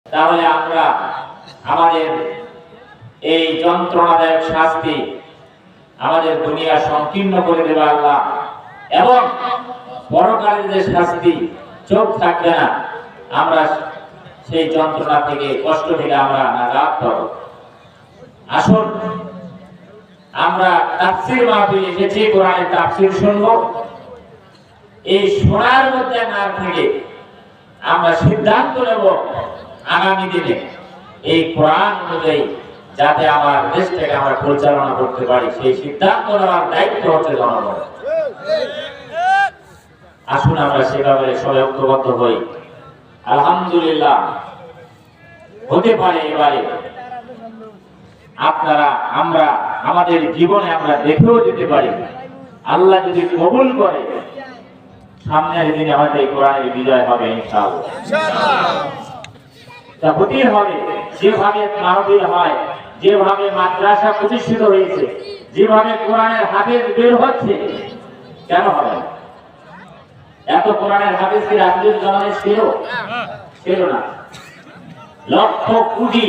তাহলে আমরা আমাদের এই যন্ত্রণাদায়ক শাস্তি আমাদের দুনিয়া সংকীর্ণ করে দেবে আল্লাহ, এবং পরকালের যে শাস্তি চোখ থাকবে না, আমরা সেই যন্ত্রণা থেকে কষ্ট থেকে আমরা নাজাত পাবো। আসুন আমরা তাফসীর মাহফিলে এসেছি, কোরআনের তাফসীর শুনবো। এই শোনার মধ্যে না থেকে আমরা সিদ্ধান্ত নেব আগামী দিনে এই কোরআন অনুযায়ী যাতে আমার দেশটাকে আমরা পরিচালনা করতে পারি, সেই সিদ্ধান্ত নেওয়ার দায়িত্ব হচ্ছে জনগণের। আসুন আমরা সেভাবে সবাই ঐক্যবদ্ধ হই। আলহামদুলিল্লাহ, হতে পারে এবারে আপনারা আমরা আমাদের জীবনে আমরা দেখেও যেতে পারি, আল্লাহ যদি কবুল করে সামনের দিনে হয়তো এই কোরআনের বিজয় হবে ইনশাআল্লাহ। তা হতেই হবে, যেভাবে মাহফিল হয়, যেভাবে মাদ্রাসা প্রতিষ্ঠিত হয়েছে, যেভাবে কোরআনের হাফেজ বের হচ্ছে, কেন হবে না? এত কোরআনের হাফেজ কি রাজনীতির জমানায় ছিল না? লক্ষ কোটি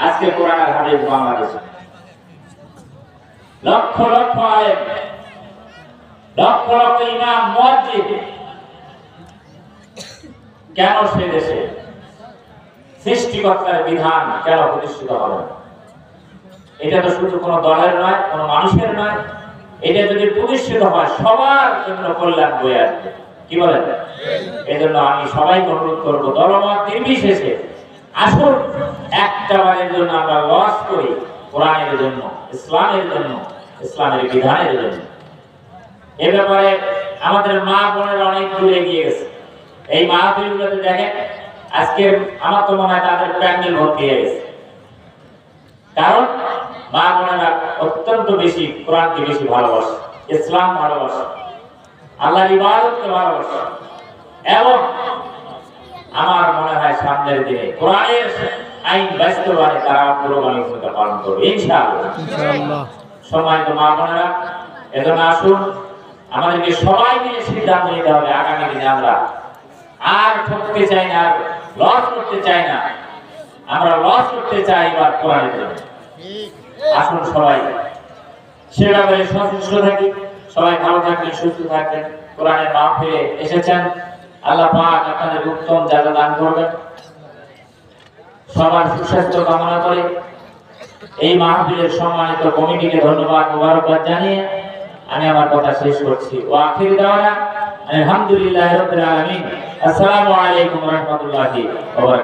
আজকে কোরআনের হাফেজ বাংলাদেশে, লক্ষ লক্ষ আলেম, লক্ষ লক্ষ ইমাম, মুয়াজ্জিন। কেন সে দেশে সৃষ্টিকর্তার বিধান কেন প্রতিষ্ঠিত হবে না? এটা তো শুধু কোনো দলের নয়, কোনো মানুষের নয়, এটা যদি প্রতিষ্ঠিত হয় সবার জন্য কল্যাণ বয়ে আসবে। কি বলেন? এই জন্য আমি সবাইকে অনুরোধ করবো, দলমত নির্বিশেষে আসুন একটা বারের জন্য আমরা লস করি কোরআনের জন্য, ইসলামের জন্য, ইসলামের বিধানের জন্য। এ ব্যাপারে আমাদের মা বোনেরা অনেক দূরে এগিয়ে গেছে। এই মাহফিলগুলোতে দেখেন আজকে আমার তো মনে হয় তাদের প্যান্ডেল ভর্তি হয়ে গেছে, কারণ মা বোনেরা অত্যন্ত বেশি কোরআনকে বেশি ভালোবাসে, ইসলাম ভালোবাসে, আল্লাহর ইবাদতকে ভালোবাসে, এবং আমার মনে হয় সামনের দিনে কোরআনের আইন বাস্তবায়নে তারা পুরোপুরি ভূমিকা পালন করবে ইনশাআল্লাহ। সম্মানিত মা বোনেরা, এজন্য আসুন আমাদেরকে সবাই মিলে সিদ্ধান্ত নিতে হবে আগামী দিনে আমরা আর ঠকতে চাই না, আর লস করতে চাই না। আমরা লস করতে চাই এবার কোরআনের জন্য। আসুন সবাই সেভাবে সচেষ্ট থাকি, সবাই ভালো থাকবেন, সুস্থ থাকবেন। কোরআনের মাহফিলে এসেছেন, আল্লাহ পাক আপনাদের উত্তম জাযা দান করবেন। সবার সুস্বাস্থ্য কামনা করে এই মাহফিলের সম্মানিত কমিটিকে ধন্যবাদ মোবারকবাদ জানিয়ে আমি আমার কথা শেষ করছি। ওয়া আখিরু দাওয়ানা আলহামদুলিল্লাহি রাব্বিল আলামিন। আসসালামু আলাইকুম ওয়া রাহমাতুল্লাহি ওয়া বারাকাতুহু।